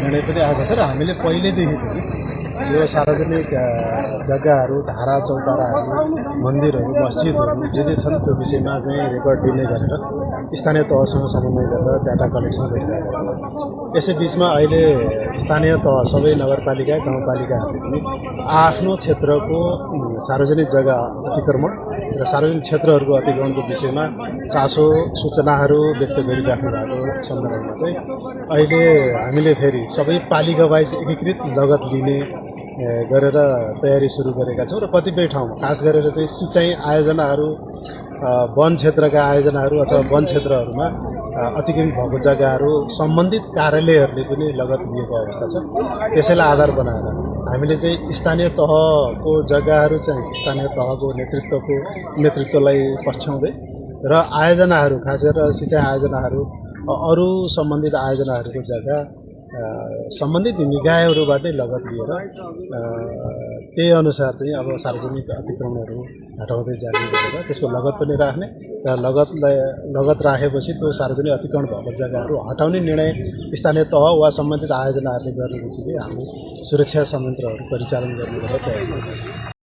निर्णय पनि आएको छ र हामीले पहिलेदेखि पनि यो सार्वजनिक जग्गाहरू, धारा चौताराहरू, मन्दिरहरू, मस्जिदहरू जे छन् त्यो विषयमा चाहिँ रेकर्ड लिने गरेर स्थानीय तहसँग समन्वय गरेर डाटा कलेक्सन गरिरहेका छौँ। यसै बिचमा अहिले स्थानीय तह सबै नगरपालिका, गाउँपालिकाहरूले पनि आफ्नो क्षेत्रको सार्वजनिक जग्गा अतिक्रमण र सार्वजनिक क्षेत्रहरूको अतिक्रमणको विषयमा चासो सूचनाहरू व्यक्त गरिराख्नु भएको सन्दर्भमा चाहिँ अहिले हामीले फेरि सबै पालिका वाइज एकीकृत लगत लिने गरेर तयारी सुरु गरेका छौँ र कतिपय ठाउँमा खास गरेर चाहिँ सिँचाइ आयोजनाहरू, वन क्षेत्रका आयोजनाहरू अथवा वन क्षेत्रहरूमा अतिक्रमण भएको जग्गाहरू सम्बन्धित कार्यालयहरूले पनि लगत लिएको अवस्था छ। त्यसैलाई आधार बनाएर हामीले चाहिँ स्थानीय तहको जग्गाहरू चाहिँ स्थानीय तहको नेतृत्वलाई पछ्याउँदै र आयोजनाहरू खास गरेर सिँचाइ आयोजनाहरू, अरू सम्बन्धित आयोजनाहरूको जग्गा सम्बन्धित निकायहरूबाटै लगत लिएर त्यही अनुसार चाहिँ अब सार्वजनिक अतिक्रमणहरू हटाउँदै जाने गरेर त्यसको लगत पनि राख्ने र लगत राखेपछि त्यो सार्वजनिक अतिक्रमण भएको जग्गाहरू हटाउने निर्णय स्थानीय तह वा सम्बन्धित आयोजनाहरूले गर्नेदेखि हामी सुरक्षा संयन्त्रहरू परिचालन गर्ने गरेर तयारी गर्छौँ।